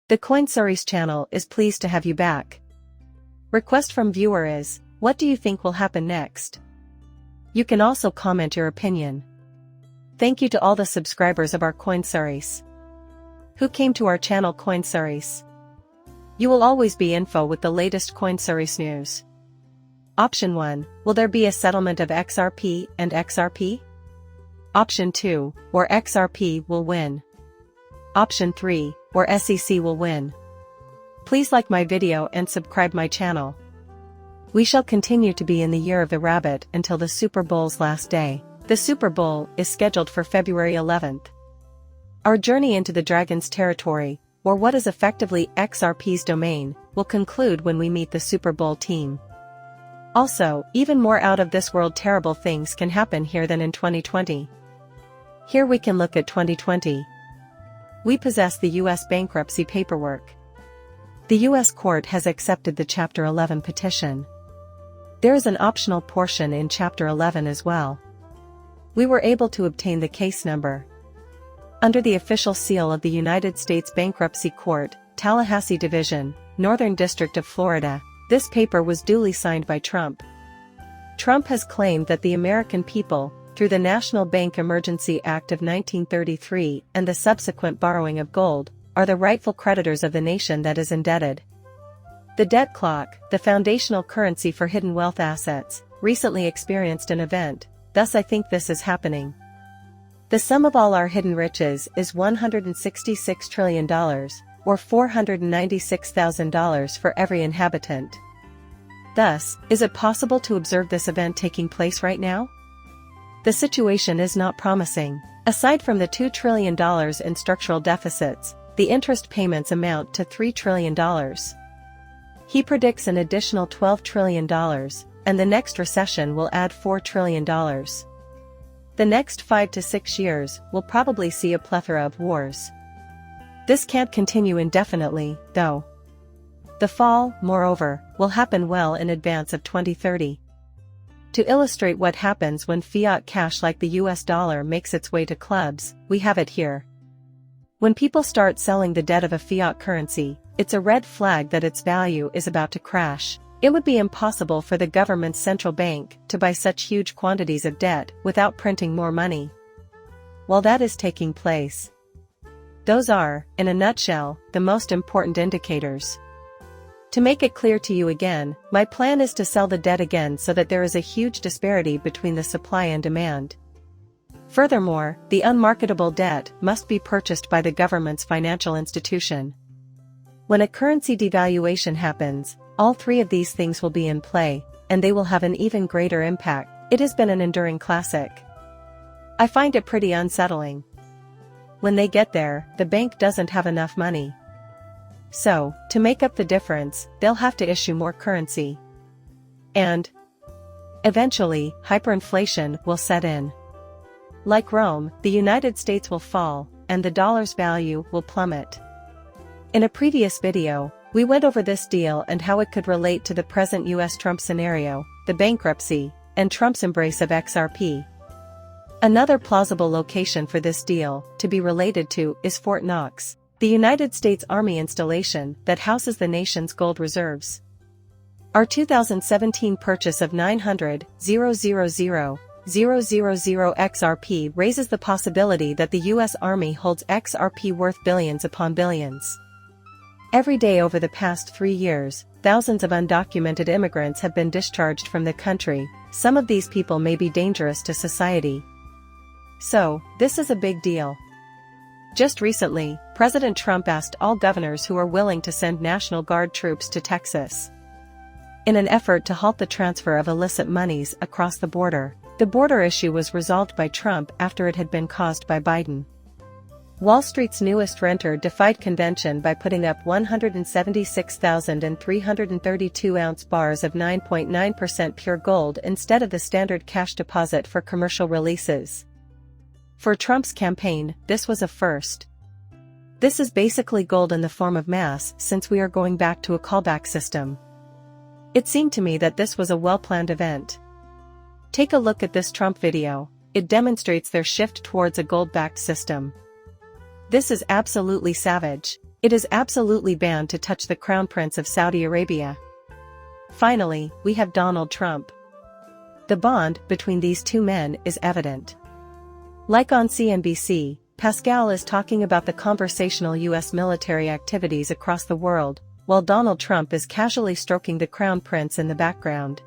The CoinSource channel is pleased to have you back. Request from viewer is, what do you think will happen next? You can also comment your opinion. Thank you to all the subscribers of our CoinSource. Who came to our channel CoinSource? You will always be info with the latest CoinSource news. Option 1, will there be a settlement of XRP and XRP? Option 2, where XRP will win. Option 3, where SEC will win. Please like my video and subscribe my channel. We shall continue to be in the year of the rabbit until the Super Bowl's last day. The Super Bowl is scheduled for February 11th. Our journey into the dragon's territory, or what is effectively XRP's domain, will conclude when we meet the Super Bowl team. Also, even more out-of-this-world terrible things can happen here than in 2020. Here we can look at 2020. We possess the U.S. bankruptcy paperwork. The U.S. court has accepted the Chapter 11 petition. There is an optional portion in Chapter 11 as well. We were able to obtain the case number. Under the official seal of the United States Bankruptcy Court, Tallahassee Division, Northern District of Florida, this paper was duly signed by Trump. Trump has claimed that the American people, through the National Bank Emergency Act of 1933 and the subsequent borrowing of gold, are the rightful creditors of the nation that is indebted. The debt clock, the foundational currency for hidden wealth assets, recently experienced an event, thus I think this is happening. The sum of all our hidden riches is $166 trillion, or $496,000 for every inhabitant. Thus, is it possible to observe this event taking place right now? The situation is not promising. Aside from the $2 trillion in structural deficits, the interest payments amount to $3 trillion. He predicts an additional $12 trillion, and the next recession will add $4 trillion. The next 5 to 6 years will probably see a plethora of wars. This can't continue indefinitely, though. The fall, moreover, will happen well in advance of 2030. To illustrate what happens when fiat cash like the US dollar makes its way to clubs, we have it here. When people start selling the debt of a fiat currency, it's a red flag that its value is about to crash. It would be impossible for the government's central bank to buy such huge quantities of debt without printing more money. While that is taking place, those are, in a nutshell, the most important indicators. To make it clear to you again, my plan is to sell the debt again so that there is a huge disparity between the supply and demand. Furthermore, the unmarketable debt must be purchased by the government's financial institution. When a currency devaluation happens, all three of these things will be in play, and they will have an even greater impact. It has been an enduring classic. I find it pretty unsettling. When they get there, the bank doesn't have enough money. So, to make up the difference, they'll have to issue more currency. And eventually, hyperinflation will set in. Like Rome, the United States will fall, and the dollar's value will plummet. In a previous video, we went over this deal and how it could relate to the present US Trump scenario, the bankruptcy, and Trump's embrace of XRP. Another plausible location for this deal, to be related to, is Fort Knox, the United States Army installation that houses the nation's gold reserves. Our 2017 purchase of 900,000,000 XRP raises the possibility that the US Army holds XRP worth billions upon billions. Every day over the past 3 years, thousands of undocumented immigrants have been discharged from the country. Some of these people may be dangerous to society. So, this is a big deal. Just recently, President Trump asked all governors who are willing to send National Guard troops to Texas in an effort to halt the transfer of illicit monies across the border. The border issue was resolved by Trump after it had been caused by Biden. Wall Street's newest renter defied convention by putting up 176,332-ounce bars of 9.9% pure gold instead of the standard cash deposit for commercial releases. For Trump's campaign, this was a first. This is basically gold in the form of mass, since we are going back to a callback system. It seemed to me that this was a well-planned event. Take a look at this Trump video. It demonstrates their shift towards a gold-backed system. This is absolutely savage. It is absolutely banned to touch the Crown Prince of Saudi Arabia. Finally, we have Donald Trump. The bond between these two men is evident. Like on CNBC, Pascal is talking about the conversational U.S. military activities across the world, while Donald Trump is casually stroking the Crown Prince in the background.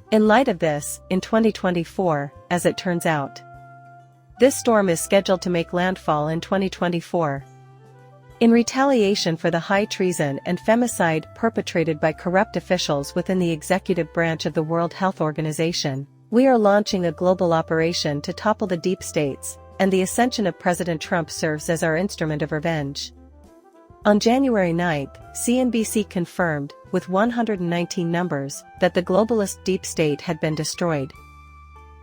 In light of this, in 2024, as it turns out, this storm is scheduled to make landfall in 2024. In retaliation for the high treason and femicide perpetrated by corrupt officials within the executive branch of the World Health Organization, we are launching a global operation to topple the deep states, and the ascension of President Trump serves as our instrument of revenge. On January 9, CNBC confirmed, with 119 numbers, that the globalist deep state had been destroyed.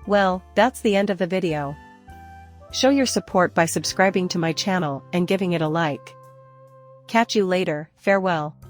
Well, that's the end of the video. Show your support by subscribing to my channel and giving it a like. Catch you later, farewell.